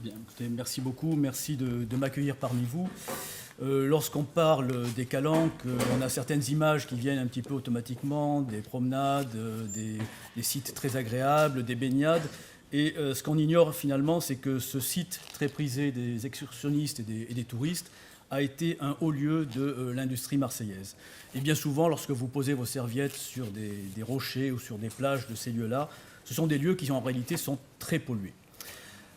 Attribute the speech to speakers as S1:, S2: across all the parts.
S1: Bien, écoutez, merci beaucoup, merci de m'accueillir parmi vous. Lorsqu'on parle des calanques, on a certaines images qui viennent un petit peu automatiquement, des promenades, des sites très agréables, des baignades. Et ce qu'on ignore finalement, c'est que ce site très prisé des excursionnistes et des touristes a été un haut lieu de l'industrie marseillaise. Et bien souvent, lorsque vous posez vos serviettes sur des rochers ou sur des plages de ces lieux-là, ce sont des lieux qui en réalité sont très pollués.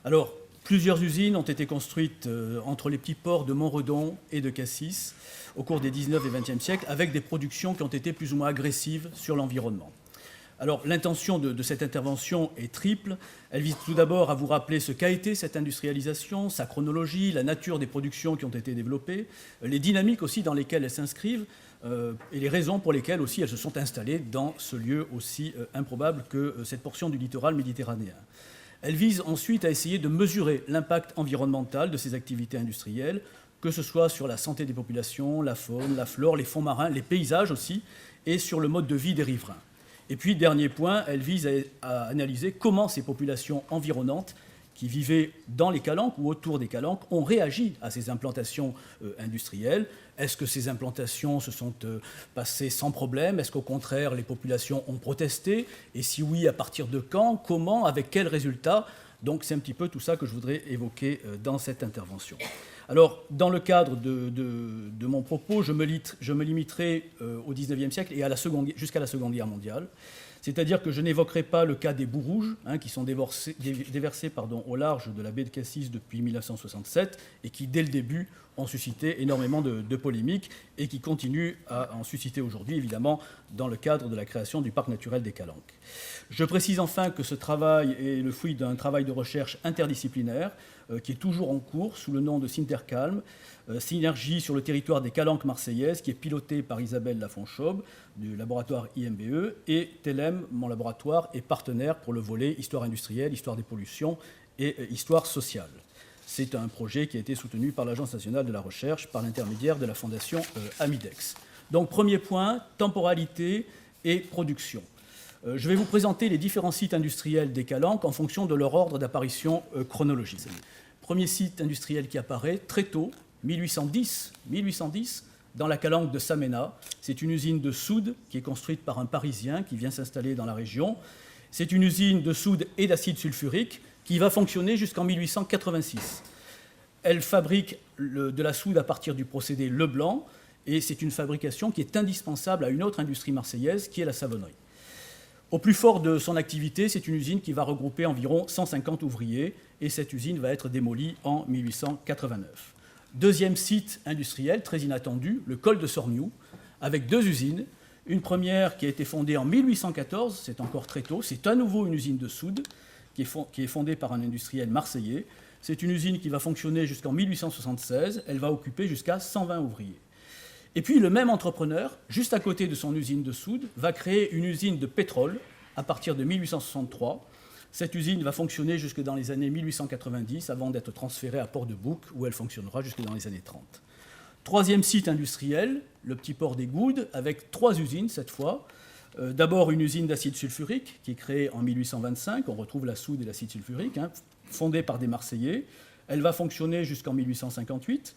S1: Alors, plusieurs usines ont été construites entre les petits ports de Montredon et de Cassis au cours des 19 et 20e siècles, avec des productions qui ont été plus ou moins agressives sur l'environnement. Alors, l'intention de cette intervention est triple. Elle vise tout d'abord à vous rappeler ce qu'a été cette industrialisation, sa chronologie, la nature des productions qui ont été développées, les dynamiques aussi dans lesquelles elles s'inscrivent et les raisons pour lesquelles aussi elles se sont installées dans ce lieu aussi improbable que cette portion du littoral méditerranéen. Elle vise ensuite à essayer de mesurer l'impact environnemental de ces activités industrielles, que ce soit sur la santé des populations, la faune, la flore, les fonds marins, les paysages aussi, et sur le mode de vie des riverains. Et puis, dernier point, elle vise à analyser comment ces populations environnantes qui vivaient dans les calanques ou autour des calanques ont réagi à ces implantations industrielles. Est-ce que ces implantations se sont passées sans problème? Est-ce qu'au contraire, les populations ont protesté? Et si oui, à partir de quand? Comment? Avec quels résultats? Donc c'est un petit peu tout ça que je voudrais évoquer dans cette intervention. Alors, dans le cadre de mon propos, je me limiterai au XIXe siècle et jusqu'à la Seconde Guerre mondiale. C'est-à-dire que je n'évoquerai pas le cas des boues rouges, qui sont déversés au large de la baie de Cassis depuis 1967 et qui, dès le début, ont suscité énormément de polémiques et qui continuent à en susciter aujourd'hui, évidemment, dans le cadre de la création du parc naturel des Calanques. Je précise enfin que ce travail est le fruit d'un travail de recherche interdisciplinaire qui est toujours en cours sous le nom de Sintercalm, Synergie sur le territoire des Calanques marseillaises, qui est piloté par Isabelle Lafonchaube du laboratoire IMBE, et TELEM, mon laboratoire, est partenaire pour le volet histoire industrielle, histoire des pollutions et histoire sociale. C'est un projet qui a été soutenu par l'Agence nationale de la recherche par l'intermédiaire de la fondation Amidex. Donc, premier point, temporalité et production. Je vais vous présenter les différents sites industriels des Calanques en fonction de leur ordre d'apparition chronologique. Premier site industriel qui apparaît très tôt, 1810, dans la calanque de Samena. C'est une usine de soude qui est construite par un Parisien qui vient s'installer dans la région. C'est une usine de soude et d'acide sulfurique qui va fonctionner jusqu'en 1886. Elle fabrique de la soude à partir du procédé Leblanc, et c'est une fabrication qui est indispensable à une autre industrie marseillaise qui est la savonnerie. Au plus fort de son activité, c'est une usine qui va regrouper environ 150 ouvriers, et cette usine va être démolie en 1889. Deuxième site industriel très inattendu, le col de Sormiou, avec deux usines. Une première qui a été fondée en 1814, c'est encore très tôt, c'est à nouveau une usine de soude qui est fondée par un industriel marseillais. C'est une usine qui va fonctionner jusqu'en 1876, elle va occuper jusqu'à 120 ouvriers. Et puis le même entrepreneur, juste à côté de son usine de soude, va créer une usine de pétrole à partir de 1863. Cette usine va fonctionner jusque dans les années 1890 avant d'être transférée à Port-de-Bouc où elle fonctionnera jusque dans les années 30. Troisième site industriel, le petit port des Goudes, avec trois usines cette fois. D'abord une usine d'acide sulfurique qui est créée en 1825, on retrouve la soude et l'acide sulfurique, fondée par des Marseillais. Elle va fonctionner jusqu'en 1858.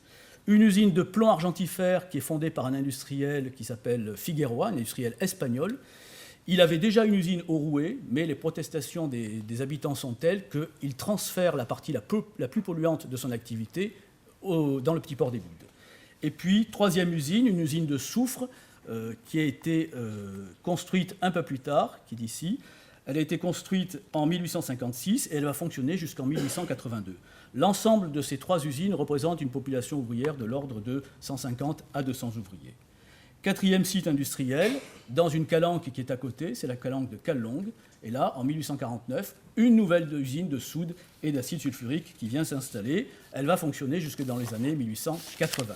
S1: Une usine de plomb argentifère qui est fondée par un industriel qui s'appelle Figueroa, un industriel espagnol. Il avait déjà une usine au Rouet, mais les protestations des habitants sont telles qu'il transfère la partie la plus polluante de son activité dans le petit port des Goudes. Et puis, troisième usine, une usine de soufre qui a été construite un peu plus tard, qui est ici. Elle a été construite en 1856 et elle va fonctionner jusqu'en 1882. L'ensemble de ces trois usines représente une population ouvrière de l'ordre de 150 à 200 ouvriers. Quatrième site industriel, dans une calanque qui est à côté, c'est la calanque de Callongue. Et là, en 1849, une nouvelle usine de soude et d'acide sulfurique qui vient s'installer. Elle va fonctionner jusque dans les années 1880.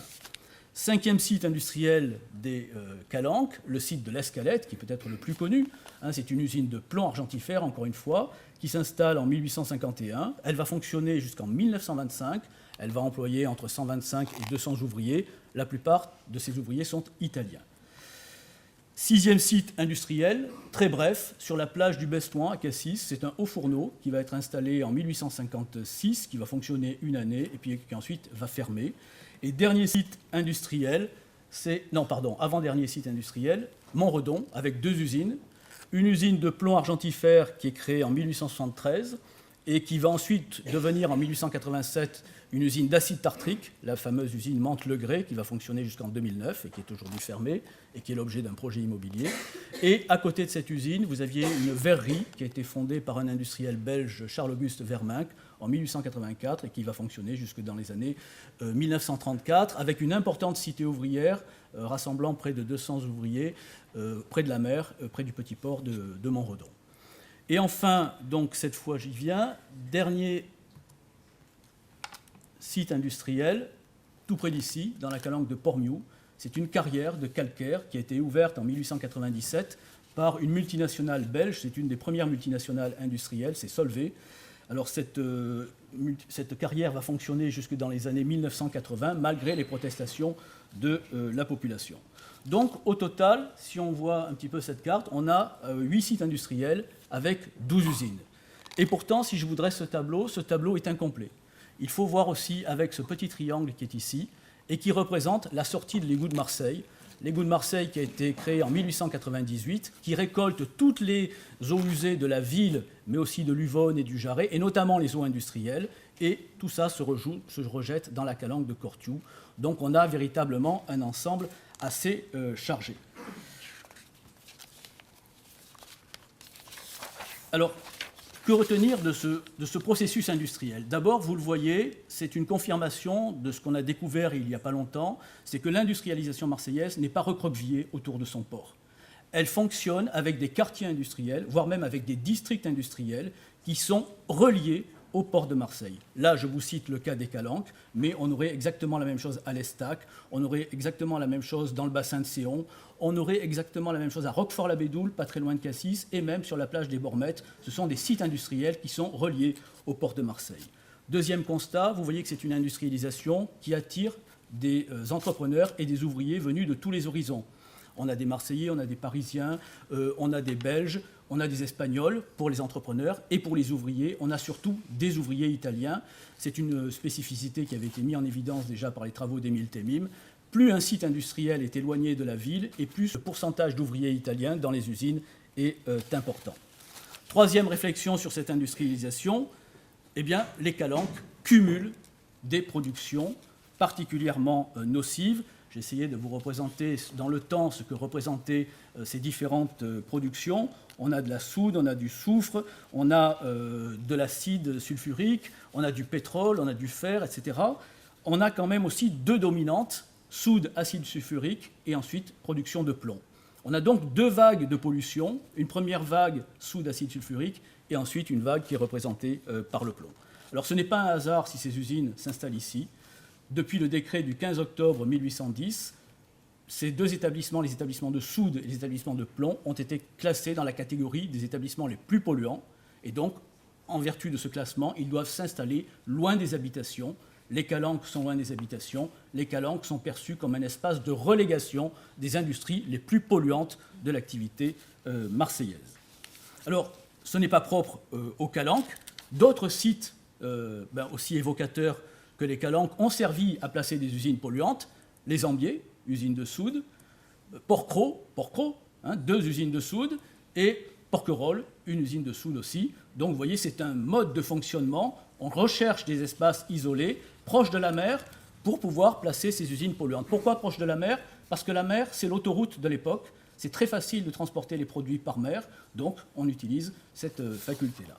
S1: Cinquième site industriel des Calanques, le site de l'Escalette, qui est peut-être le plus connu. C'est une usine de plomb argentifère, encore une fois, qui s'installe en 1851. Elle va fonctionner jusqu'en 1925. Elle va employer entre 125 et 200 ouvriers. La plupart de ces ouvriers sont italiens. 6e site industriel, très bref, sur la plage du Bestouin à Cassis. C'est un haut fourneau qui va être installé en 1856, qui va fonctionner une année et puis qui ensuite va fermer. Et dernier site industriel, avant-dernier site industriel, Montredon, avec 2 usines. Une usine de plomb argentifère qui est créée en 1873 et qui va ensuite devenir en 1887 une usine d'acide tartrique, la fameuse usine Mantes-le-Grès, qui va fonctionner jusqu'en 2009 et qui est aujourd'hui fermée et qui est l'objet d'un projet immobilier. Et à côté de cette usine, vous aviez une verrerie qui a été fondée par un industriel belge, Charles-Auguste Verminck, en 1884 et qui va fonctionner jusque dans les années 1934 avec une importante cité ouvrière rassemblant près de 200 ouvriers près de la mer, près du petit port de Montredon. Et enfin, donc cette fois j'y viens, dernier site industriel, tout près d'ici, dans la calanque de Portmiou. C'est une carrière de calcaire qui a été ouverte en 1897 par une multinationale belge. C'est une des premières multinationales industrielles, c'est Solvay. Alors cette carrière va fonctionner jusque dans les années 1980, malgré les protestations de la population. Donc au total, si on voit un petit peu cette carte, on a 8 sites industriels avec 12 usines. Et pourtant, si je vous dresse ce tableau est incomplet. Il faut voir aussi avec ce petit triangle qui est ici et qui représente la sortie de l'égout de Marseille. L'égout de Marseille qui a été créé en 1898, qui récolte toutes les eaux usées de la ville, mais aussi de l'Uvonne et du Jarret, et notamment les eaux industrielles. Et tout ça se rejette dans la calanque de Cortiou. Donc on a véritablement un ensemble assez chargé. Alors, que retenir de ce processus industriel? D'abord, vous le voyez, c'est une confirmation de ce qu'on a découvert il n'y a pas longtemps, c'est que l'industrialisation marseillaise n'est pas recroquevillée autour de son port. Elle fonctionne avec des quartiers industriels, voire même avec des districts industriels qui sont reliés au port de Marseille. Là, je vous cite le cas des Calanques, mais on aurait exactement la même chose à l'Estac, on aurait exactement la même chose dans le bassin de Séon, on aurait exactement la même chose à Roquefort-la-Bédoule, pas très loin de Cassis, et même sur la plage des Bormettes. Ce sont des sites industriels qui sont reliés au port de Marseille. Deuxième constat, vous voyez que c'est une industrialisation qui attire des entrepreneurs et des ouvriers venus de tous les horizons. On a des Marseillais, on a des Parisiens, on a des Belges, on a des Espagnols pour les entrepreneurs et pour les ouvriers, on a surtout des ouvriers italiens. C'est une spécificité qui avait été mise en évidence déjà par les travaux d'Émile Temim. Plus un site industriel est éloigné de la ville et plus le pourcentage d'ouvriers italiens dans les usines est important. Troisième réflexion sur cette industrialisation, eh bien, les Calanques cumulent des productions particulièrement nocives. J'ai essayé de vous représenter dans le temps ce que représentaient ces différentes productions. On a de la soude, on a du soufre, on a de l'acide sulfurique, on a du pétrole, on a du fer, etc. On a quand même aussi 2 dominantes, soude, acide sulfurique, et ensuite production de plomb. On a donc 2 vagues de pollution, une première vague soude, acide sulfurique, et ensuite une vague qui est représentée par le plomb. Alors ce n'est pas un hasard si ces usines s'installent ici. Depuis le décret du 15 octobre 1810, ces 2 établissements, les établissements de soude et les établissements de plomb, ont été classés dans la catégorie des établissements les plus polluants. Et donc, en vertu de ce classement, ils doivent s'installer loin des habitations. Les Calanques sont loin des habitations. Les Calanques sont perçus comme un espace de relégation des industries les plus polluantes de l'activité marseillaise. Alors, ce n'est pas propre aux Calanques. D'autres sites aussi évocateurs que les Calanques ont servi à placer des usines polluantes, les Ambiers, usine de soude, Porquerolles, 2 usines de soude, et Porquerolles, une usine de soude aussi. Donc vous voyez, c'est un mode de fonctionnement. On recherche des espaces isolés, proches de la mer, pour pouvoir placer ces usines polluantes. Pourquoi proches de la mer? Parce que la mer, c'est l'autoroute de l'époque. C'est très facile de transporter les produits par mer, donc on utilise cette faculté-là.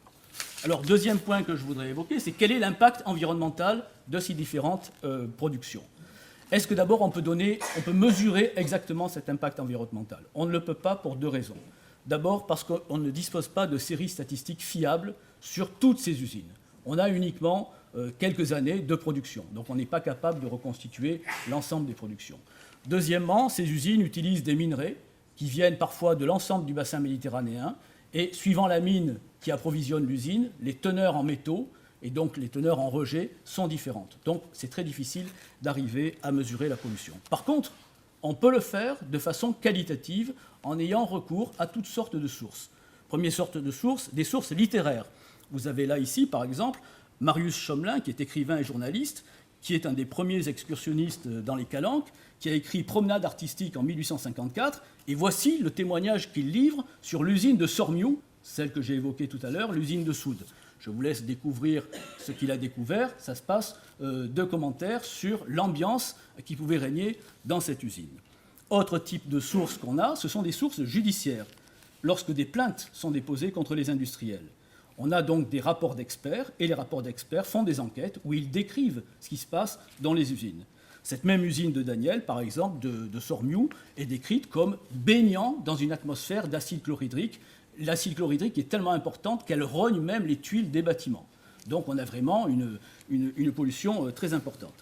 S1: Alors, deuxième point que je voudrais évoquer, c'est quel est l'impact environnemental de ces différentes productions. Est-ce que d'abord on peut mesurer exactement cet impact environnemental? On ne le peut pas pour 2 raisons. D'abord parce qu'on ne dispose pas de séries statistiques fiables sur toutes ces usines. On a uniquement quelques années de production, donc on n'est pas capable de reconstituer l'ensemble des productions. Deuxièmement, ces usines utilisent des minerais qui viennent parfois de l'ensemble du bassin méditerranéen, et suivant la mine qui approvisionne l'usine, les teneurs en métaux et donc les teneurs en rejets sont différentes. Donc c'est très difficile d'arriver à mesurer la pollution. Par contre, On peut le faire de façon qualitative en ayant recours à toutes sortes de sources. Première sorte de sources, des sources littéraires. Vous avez là ici, par exemple, Marius Schomelin, qui est écrivain et journaliste, qui est un des premiers excursionnistes dans les Calanques, qui a écrit Promenade artistique en 1854, et voici le témoignage qu'il livre sur l'usine de Sormiou, celle que j'ai évoquée tout à l'heure, l'usine de soude. Je vous laisse découvrir ce qu'il a découvert. Ça se passe de commentaires sur l'ambiance qui pouvait régner dans cette usine. Autre type de sources qu'on a, ce sont des sources judiciaires, lorsque des plaintes sont déposées contre les industriels. On a donc des rapports d'experts, et les rapports d'experts font des enquêtes où ils décrivent ce qui se passe dans les usines. Cette même usine de Daniel, par exemple, de Sormiou, est décrite comme baignant dans une atmosphère d'acide chlorhydrique. L'acide chlorhydrique est tellement importante qu'elle rogne même les tuiles des bâtiments. Donc on a vraiment une pollution très importante.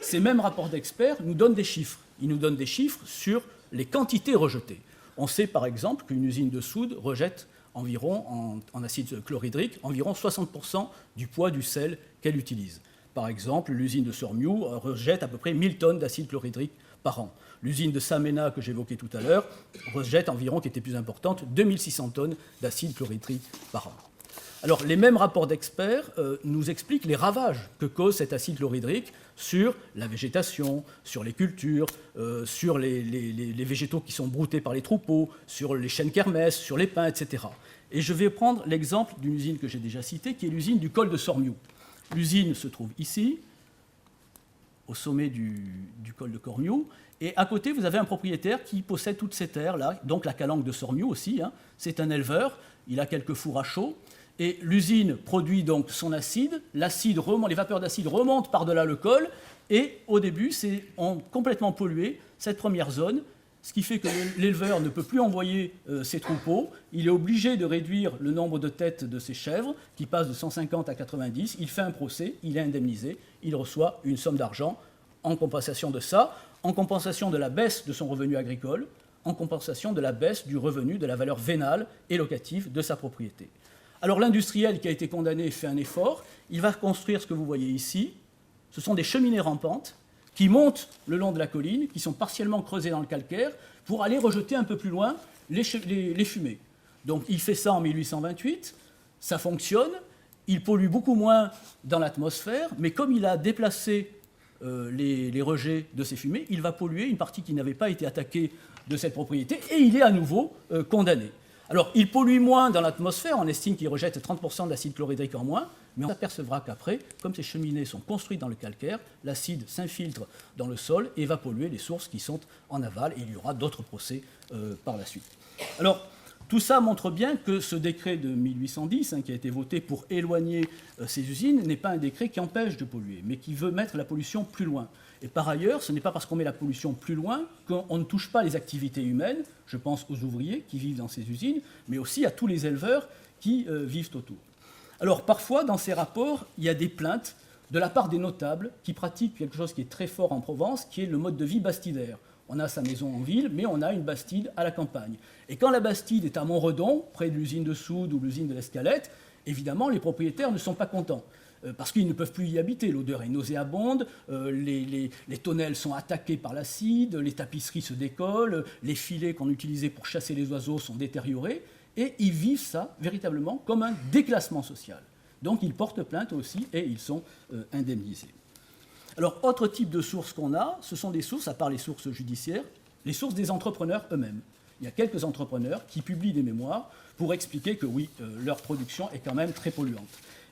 S1: Ces mêmes rapports d'experts nous donnent des chiffres. Ils nous donnent des chiffres sur les quantités rejetées. On sait par exemple qu'une usine de soude rejette environ, en acide chlorhydrique, environ 60% du poids du sel qu'elle utilise. Par exemple, l'usine de Sormiou rejette à peu près 1000 tonnes d'acide chlorhydrique par an. L'usine de Samena, que j'évoquais tout à l'heure, rejette environ, qui était plus importante, 2600 tonnes d'acide chlorhydrique par an. Alors, les mêmes rapports d'experts nous expliquent les ravages que cause cet acide chlorhydrique sur la végétation, sur les cultures, sur les végétaux qui sont broutés par les troupeaux, sur les chênes kermès, sur les pins, etc. Et je vais prendre l'exemple d'une usine que j'ai déjà citée, qui est l'usine du col de Sormiou. L'usine se trouve ici, au sommet du col de Sormiou, et à côté, vous avez un propriétaire qui possède toutes ces terres-là, donc la calanque de Sormiou aussi. C'est un éleveur, il a quelques fours à chaud, et l'usine produit donc son acide, les vapeurs d'acide remontent par-delà le col, et au début, ont complètement pollué cette première zone, ce qui fait que l'éleveur ne peut plus envoyer ses troupeaux, il est obligé de réduire le nombre de têtes de ses chèvres, qui passe de 150 à 90, il fait un procès, il est indemnisé, il reçoit une somme d'argent en compensation de ça, en compensation de la baisse de son revenu agricole, en compensation de la baisse du revenu de la valeur vénale et locative de sa propriété. Alors l'industriel qui a été condamné fait un effort, il va construire ce que vous voyez ici, ce sont des cheminées rampantes qui montent le long de la colline, qui sont partiellement creusées dans le calcaire, pour aller rejeter un peu plus loin les fumées. Donc il fait ça en 1828, ça fonctionne, il pollue beaucoup moins dans l'atmosphère, mais comme il a déplacé les rejets de ces fumées, il va polluer une partie qui n'avait pas été attaquée de cette propriété, et il est à nouveau condamné. Alors, il pollue moins dans l'atmosphère, on estime qu'il rejette 30% d'acide chlorhydrique en moins, mais on s'apercevra qu'après, comme ces cheminées sont construites dans le calcaire, l'acide s'infiltre dans le sol et va polluer les sources qui sont en aval, et il y aura d'autres procès par la suite. Alors, tout ça montre bien que ce décret de 1810, qui a été voté pour éloigner ces usines, n'est pas un décret qui empêche de polluer, mais qui veut mettre la pollution plus loin. Et par ailleurs, ce n'est pas parce qu'on met la pollution plus loin qu'on ne touche pas les activités humaines, je pense aux ouvriers qui vivent dans ces usines, mais aussi à tous les éleveurs qui vivent autour. Alors parfois, dans ces rapports, il y a des plaintes de la part des notables qui pratiquent quelque chose qui est très fort en Provence, qui est le mode de vie bastidaire. On a sa maison en ville, mais on a une bastide à la campagne. Et quand la bastide est à Montredon, près de l'usine de soude ou l'usine de l'Escalette, évidemment, les propriétaires ne sont pas contents. Parce qu'ils ne peuvent plus y habiter. L'odeur est nauséabonde, les tonnelles sont attaquées par l'acide, les tapisseries se décollent, les filets qu'on utilisait pour chasser les oiseaux sont détériorés, et ils vivent ça véritablement comme un déclassement social. Donc ils portent plainte aussi et ils sont indemnisés. Alors, autre type de sources qu'on a, ce sont des sources, à part les sources judiciaires, les sources des entrepreneurs eux-mêmes. Il y a quelques entrepreneurs qui publient des mémoires pour expliquer que oui, leur production est quand même très polluante.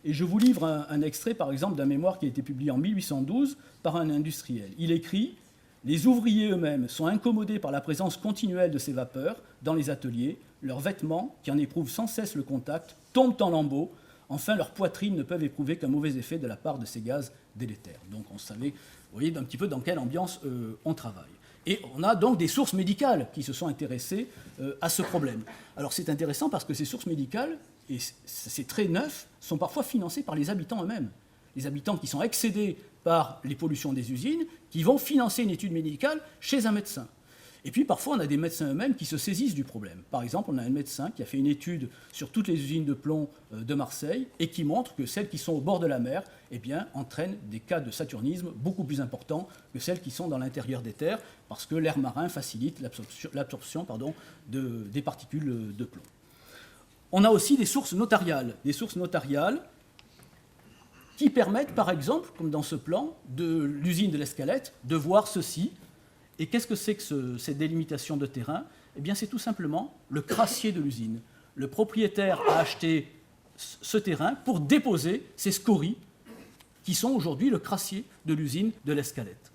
S1: Et je vous livre un extrait, par exemple, d'un mémoire qui a été publié en 1812 par un industriel. Il écrit « Les ouvriers eux-mêmes sont incommodés par la présence continuelle de ces vapeurs dans les ateliers. Leurs vêtements, qui en éprouvent sans cesse le contact, tombent en lambeaux. Enfin, leurs poitrines ne peuvent éprouver qu'un mauvais effet de la part de ces gaz délétères. » Donc on savait, vous voyez un petit peu dans quelle ambiance on travaille. Et on a donc des sources médicales qui se sont intéressées à ce problème. Alors c'est intéressant parce que ces sources médicales, et c'est très neuf, sont parfois financées par les habitants eux-mêmes. Les habitants qui sont excédés par les pollutions des usines, qui vont financer une étude médicale chez un médecin. Et puis parfois, on a des médecins eux-mêmes qui se saisissent du problème. Par exemple, on a un médecin qui a fait une étude sur toutes les usines de plomb de Marseille et qui montre que celles qui sont au bord de la mer entraînent des cas de saturnisme beaucoup plus importants que celles qui sont dans l'intérieur des terres, parce que l'air marin facilite l'absorption des particules de plomb. On a aussi des sources notariales qui permettent, par exemple, comme dans ce plan, de l'usine de l'Escalette, de voir ceci. Et qu'est-ce que c'est que cette délimitation de terrain ? Eh bien, c'est tout simplement le crassier de l'usine. Le propriétaire a acheté ce terrain pour déposer ces scories qui sont aujourd'hui le crassier de l'usine de l'Escalette.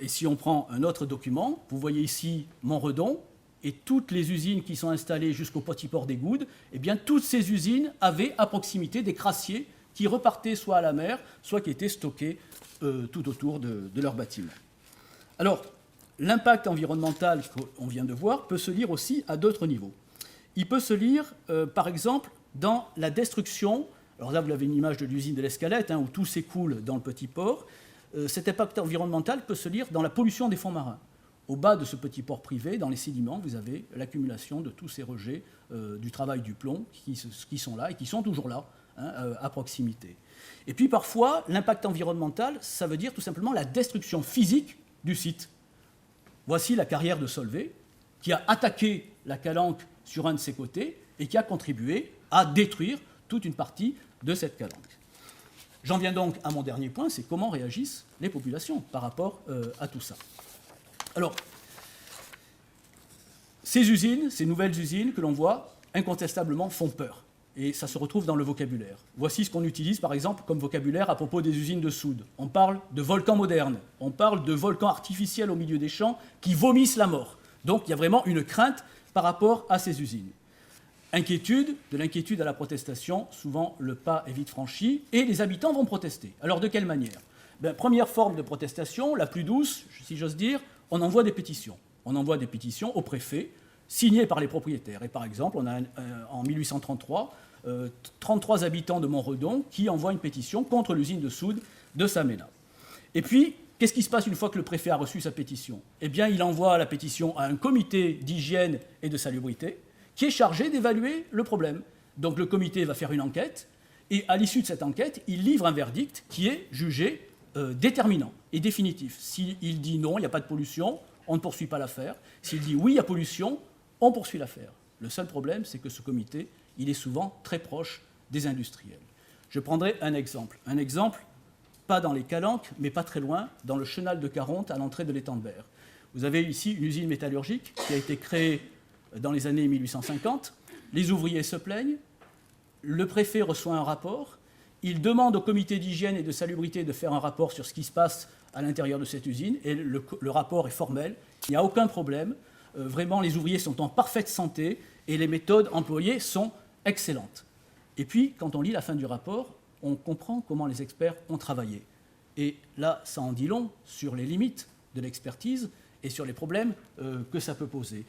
S1: Et si on prend un autre document, vous voyez ici Montredon, et toutes les usines qui sont installées jusqu'au petit port des Goudes, eh bien, toutes ces usines avaient à proximité des crassiers qui repartaient soit à la mer, soit qui étaient stockés tout autour de leur bâtiment. Alors, l'impact environnemental qu'on vient de voir peut se lire aussi à d'autres niveaux. Il peut se lire, par exemple, dans la destruction. Alors là, vous avez une image de l'usine de l'Escalette, où tout s'écoule dans le petit port. Cet impact environnemental peut se lire dans la pollution des fonds marins. Au bas de ce petit port privé, dans les sédiments, vous avez l'accumulation de tous ces rejets du travail du plomb qui sont là et qui sont toujours là, à proximité. Et puis parfois, l'impact environnemental, ça veut dire tout simplement la destruction physique du site. Voici la carrière de Solvay, qui a attaqué la calanque sur un de ses côtés et qui a contribué à détruire toute une partie de cette calanque. J'en viens donc à mon dernier point, c'est comment réagissent les populations par rapport à tout ça. Alors, ces usines, ces nouvelles usines que l'on voit, incontestablement font peur. Et ça se retrouve dans le vocabulaire. Voici ce qu'on utilise, par exemple, comme vocabulaire à propos des usines de soude. On parle de volcans modernes, on parle de volcans artificiels au milieu des champs qui vomissent la mort. Donc il y a vraiment une crainte par rapport à ces usines. De l'inquiétude à la protestation, souvent le pas est vite franchi, et les habitants vont protester. Alors de quelle manière ? Première forme de protestation, la plus douce, si j'ose dire, on envoie des pétitions. On envoie des pétitions au préfet, signées par les propriétaires. Et par exemple, on a en 1833, 33 habitants de Montredon qui envoient une pétition contre l'usine de soude de Samena. Et puis, qu'est-ce qui se passe une fois que le préfet a reçu sa pétition ? Eh bien, il envoie la pétition à un comité d'hygiène et de salubrité qui est chargé d'évaluer le problème. Donc le comité va faire une enquête, et à l'issue de cette enquête, il livre un verdict qui est jugé déterminant et définitif. S'il dit non, il n'y a pas de pollution, on ne poursuit pas l'affaire. S'il dit oui, il y a pollution, on poursuit l'affaire. Le seul problème, c'est que ce comité, il est souvent très proche des industriels. Je prendrai un exemple. Un exemple, pas dans les Calanques, mais pas très loin, dans le chenal de Caronte, à l'entrée de l'étang de Berre. Vous avez ici une usine métallurgique qui a été créée dans les années 1850. Les ouvriers se plaignent. Le préfet reçoit un rapport. Il demande au comité d'hygiène et de salubrité de faire un rapport sur ce qui se passe à l'intérieur de cette usine. Et le rapport est formel. Il n'y a aucun problème. Vraiment, les ouvriers sont en parfaite santé et les méthodes employées sont excellentes. Et puis, quand on lit la fin du rapport, on comprend comment les experts ont travaillé. Et là, ça en dit long sur les limites de l'expertise et sur les problèmes que ça peut poser.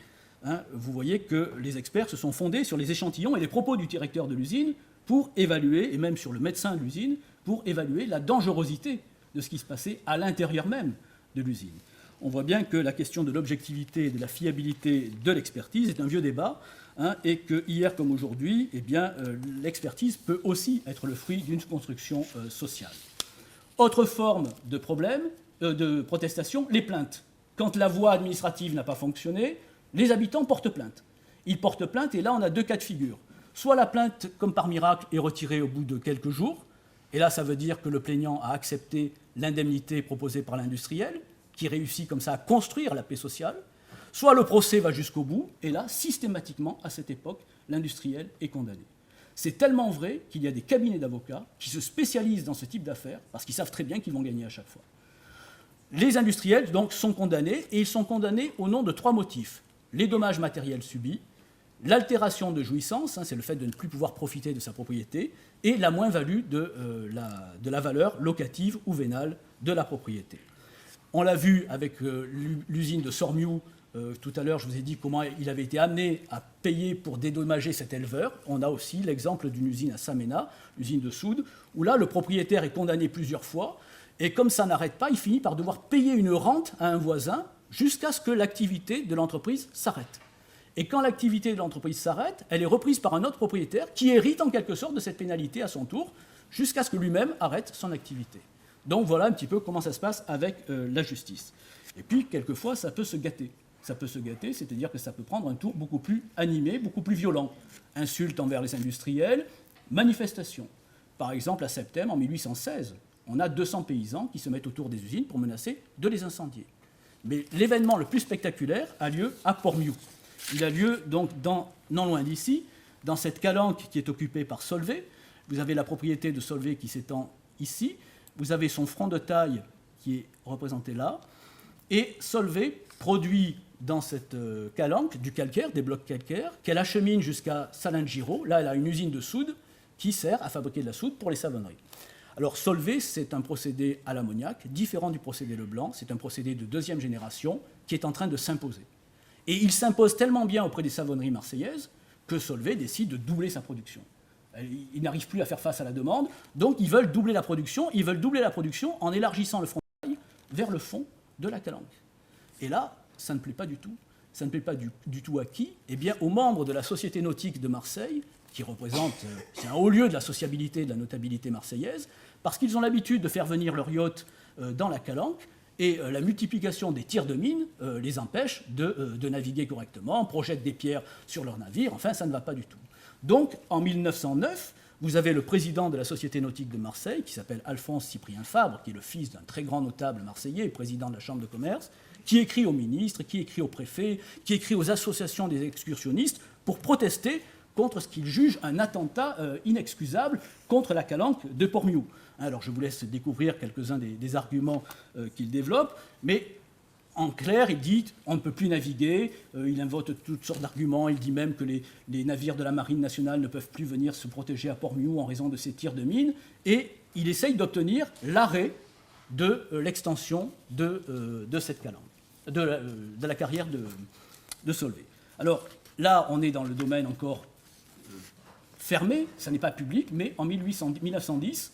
S1: Vous voyez que les experts se sont fondés sur les échantillons et les propos du directeur de l'usine pour évaluer, et même sur le médecin de l'usine, pour évaluer la dangerosité de ce qui se passait à l'intérieur même de l'usine. On voit bien que la question de l'objectivité et de la fiabilité de l'expertise est un vieux débat, et que hier comme aujourd'hui, l'expertise peut aussi être le fruit d'une construction sociale. Autre forme de problème, de protestation, les plaintes. Quand la voie administrative n'a pas fonctionné, les habitants portent plainte. Ils portent plainte, et là, on a deux cas de figure. Soit la plainte, comme par miracle, est retirée au bout de quelques jours, et là, ça veut dire que le plaignant a accepté l'indemnité proposée par l'industriel, qui réussit comme ça à construire la paix sociale, soit le procès va jusqu'au bout, et là, systématiquement, à cette époque, l'industriel est condamné. C'est tellement vrai qu'il y a des cabinets d'avocats qui se spécialisent dans ce type d'affaires, parce qu'ils savent très bien qu'ils vont gagner à chaque fois. Les industriels, donc, sont condamnés, et ils sont condamnés au nom de trois motifs. Les dommages matériels subis, l'altération de jouissance, c'est le fait de ne plus pouvoir profiter de sa propriété, et la moins-value de la valeur locative ou vénale de la propriété. On l'a vu avec l'usine de Sormiou, tout à l'heure je vous ai dit comment il avait été amené à payer pour dédommager cet éleveur. On a aussi l'exemple d'une usine à Samena, l'usine de soude, où là le propriétaire est condamné plusieurs fois, et comme ça n'arrête pas, il finit par devoir payer une rente à un voisin, jusqu'à ce que l'activité de l'entreprise s'arrête. Et quand l'activité de l'entreprise s'arrête, elle est reprise par un autre propriétaire qui hérite en quelque sorte de cette pénalité à son tour, jusqu'à ce que lui-même arrête son activité. Donc voilà un petit peu comment ça se passe avec la justice. Et puis, quelquefois, ça peut se gâter. Ça peut se gâter, c'est-à-dire que ça peut prendre un tour beaucoup plus animé, beaucoup plus violent. Insultes envers les industriels, manifestations. Par exemple, à Septem, en 1816, on a 200 paysans qui se mettent autour des usines pour menacer de les incendier. Mais l'événement le plus spectaculaire a lieu à Port-Miou. Il a lieu donc non loin d'ici, dans cette calanque qui est occupée par Solvay. Vous avez la propriété de Solvay qui s'étend ici. Vous avez son front de taille qui est représenté là. Et Solvay produit dans cette calanque du calcaire, des blocs calcaires, qu'elle achemine jusqu'à Salins-de-Giraud. Là, elle a une usine de soude qui sert à fabriquer de la soude pour les savonneries. Alors Solvay, c'est un procédé à l'ammoniac, différent du procédé Leblanc. C'est un procédé de deuxième génération qui est en train de s'imposer. Et il s'impose tellement bien auprès des savonneries marseillaises que Solvay décide de doubler sa production. Ils n'arrivent plus à faire face à la demande, donc ils veulent doubler la production. Ils veulent doubler la production en élargissant le front de taille vers le fond de la calanque. Et là, ça ne plaît pas du tout. Ça ne plaît pas du tout à qui? Eh bien, aux membres de la Société nautique de Marseille, qui représente, c'est un haut lieu de la sociabilité, de la notabilité marseillaise, parce qu'ils ont l'habitude de faire venir leurs yachts dans la calanque, et la multiplication des tirs de mines les empêche de naviguer correctement, projettent des pierres sur leurs navires, enfin, ça ne va pas du tout. Donc, en 1909, vous avez le président de la Société nautique de Marseille, qui s'appelle Alphonse Cyprien Fabre, qui est le fils d'un très grand notable marseillais, président de la Chambre de commerce, qui écrit aux ministres, qui écrit aux préfets, qui écrit aux associations des excursionnistes pour protester contre ce qu'il juge un attentat inexcusable contre la calanque de Port-Miou. Alors je vous laisse découvrir quelques-uns des arguments qu'il développe, mais en clair, il dit on ne peut plus naviguer, il invente toutes sortes d'arguments, il dit même que les navires de la Marine nationale ne peuvent plus venir se protéger à Port-Miou en raison de ces tirs de mines, et il essaye d'obtenir l'arrêt de l'extension de cette calanque, de la carrière de Solvay. Alors là, on est dans le domaine encore fermé, ça n'est pas public, mais en 1910,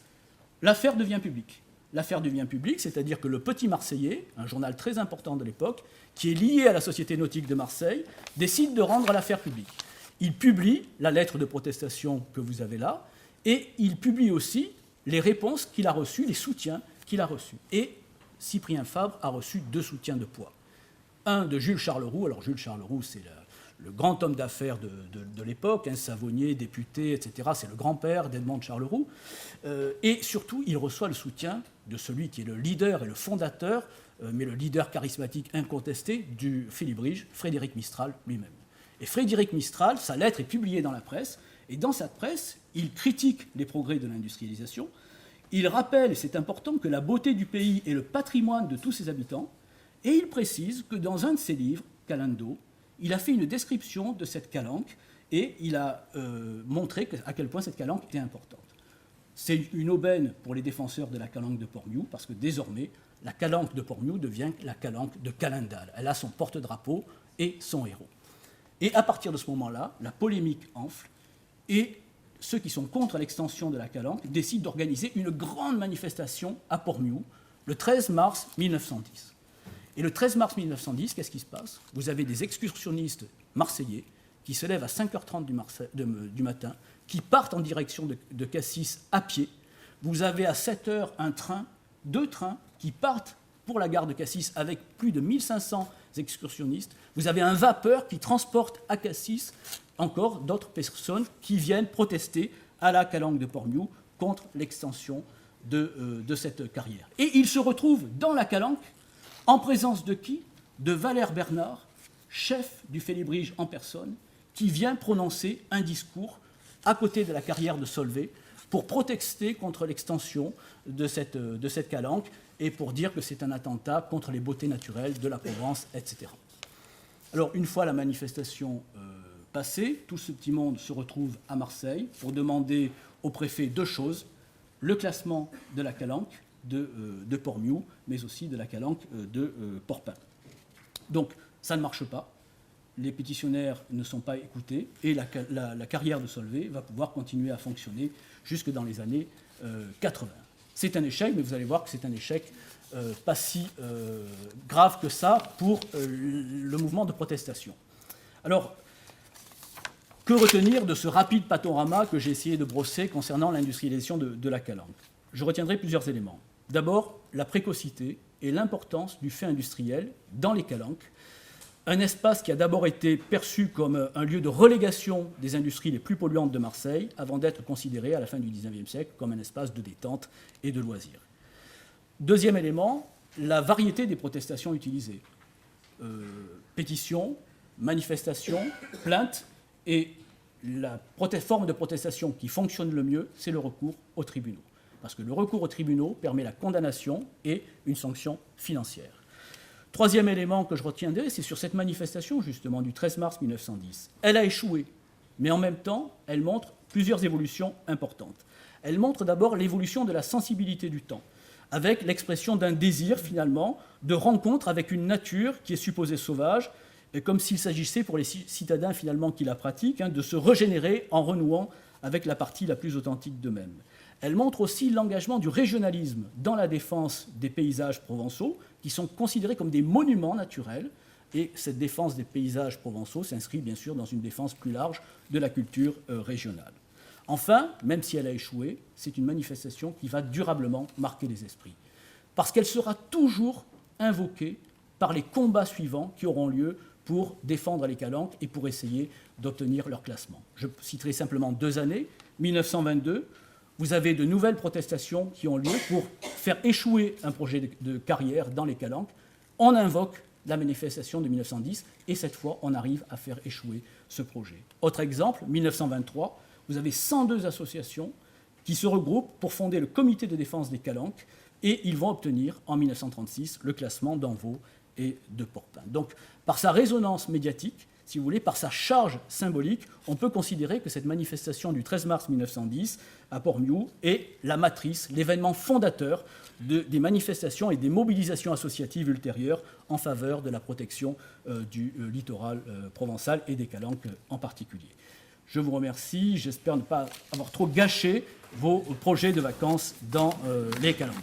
S1: l'affaire devient publique. L'affaire devient publique, c'est-à-dire que le Petit Marseillais, un journal très important de l'époque, qui est lié à la Société nautique de Marseille, décide de rendre l'affaire publique. Il publie la lettre de protestation que vous avez là, et il publie aussi les réponses qu'il a reçues, les soutiens qu'il a reçus. Et Cyprien Fabre a reçu 2 soutiens de poids. Un de Jules Charleroux. Alors Jules Charleroux, c'est le grand homme d'affaires de l'époque, un savonnier, député, etc. C'est le grand-père d'Edmond de Charleroux. Et surtout, il reçoit le soutien de celui qui est le leader et le fondateur, mais le leader charismatique incontesté du Félibrige, Frédéric Mistral lui-même. Et Frédéric Mistral, sa lettre est publiée dans la presse, et dans cette presse, il critique les progrès de l'industrialisation. Il rappelle, et c'est important, que la beauté du pays est le patrimoine de tous ses habitants, et il précise que dans un de ses livres, Calando, il a fait une description de cette calanque et il a montré à quel point cette calanque était importante. C'est une aubaine pour les défenseurs de la calanque de Port-Miou, parce que désormais, la calanque de Port-Miou devient la calanque de Calendal. Elle a son porte-drapeau et son héros. Et à partir de ce moment-là, la polémique enfle et ceux qui sont contre l'extension de la calanque décident d'organiser une grande manifestation à Port-Miou le 13 mars 1910. Et le 13 mars 1910, qu'est-ce qui se passe? Vous avez des excursionnistes marseillais qui se lèvent à 5h30 du matin, qui partent en direction de Cassis à pied. Vous avez à 7h deux trains qui partent pour la gare de Cassis avec plus de 1500 excursionnistes. Vous avez un vapeur qui transporte à Cassis encore d'autres personnes qui viennent protester à la calanque de Port-Miou contre l'extension de cette carrière. Et ils se retrouvent dans la calanque en présence de qui? De Valère Bernard, chef du Félibrige en personne, qui vient prononcer un discours à côté de la carrière de Solvay pour protester contre l'extension de cette calanque et pour dire que c'est un attentat contre les beautés naturelles de la Provence, etc. Alors, une fois la manifestation passée, tout ce petit monde se retrouve à Marseille pour demander au préfet 2 choses: le classement de la calanque de Port-Miou, mais aussi de la calanque de Port-Pin. Donc, ça ne marche pas. Les pétitionnaires ne sont pas écoutés et la carrière de Solvay va pouvoir continuer à fonctionner jusque dans les années 80. C'est un échec, mais vous allez voir que c'est un échec pas si grave que ça pour le mouvement de protestation. Alors, que retenir de ce rapide panorama que j'ai essayé de brosser concernant l'industrialisation de la calanque? Je retiendrai plusieurs éléments. D'abord, la précocité et l'importance du fait industriel dans les calanques, un espace qui a d'abord été perçu comme un lieu de relégation des industries les plus polluantes de Marseille, avant d'être considéré à la fin du XIXe siècle comme un espace de détente et de loisirs. Deuxième élément, la variété des protestations utilisées. Pétitions, manifestations, plaintes, et la forme de protestation qui fonctionne le mieux, c'est le recours aux tribunaux. Parce que le recours aux tribunaux permet la condamnation et une sanction financière. Troisième élément que je retiendrai, c'est sur cette manifestation, justement, du 13 mars 1910. Elle a échoué, mais en même temps, elle montre plusieurs évolutions importantes. Elle montre d'abord l'évolution de la sensibilité du temps, avec l'expression d'un désir, finalement, de rencontre avec une nature qui est supposée sauvage, et comme s'il s'agissait pour les citadins, finalement, qui la pratiquent, de se régénérer en renouant avec la partie la plus authentique d'eux-mêmes. Elle montre aussi l'engagement du régionalisme dans la défense des paysages provençaux, qui sont considérés comme des monuments naturels. Et cette défense des paysages provençaux s'inscrit bien sûr dans une défense plus large de la culture régionale. Enfin, même si elle a échoué, c'est une manifestation qui va durablement marquer les esprits. Parce qu'elle sera toujours invoquée par les combats suivants qui auront lieu pour défendre les calanques et pour essayer d'obtenir leur classement. Je citerai simplement 2 années. 1922, vous avez de nouvelles protestations qui ont lieu pour faire échouer un projet de carrière dans les calanques. On invoque la manifestation de 1910 et cette fois, on arrive à faire échouer ce projet. Autre exemple, 1923, vous avez 102 associations qui se regroupent pour fonder le comité de défense des calanques et ils vont obtenir en 1936 le classement d'Envaux et de Porpin. Donc, par sa résonance médiatique, si vous voulez, par sa charge symbolique, on peut considérer que cette manifestation du 13 mars 1910 à Port-Miou est la matrice, l'événement fondateur des manifestations et des mobilisations associatives ultérieures en faveur de la protection du littoral provençal et des calanques en particulier. Je vous remercie, j'espère ne pas avoir trop gâché vos projets de vacances dans les calanques.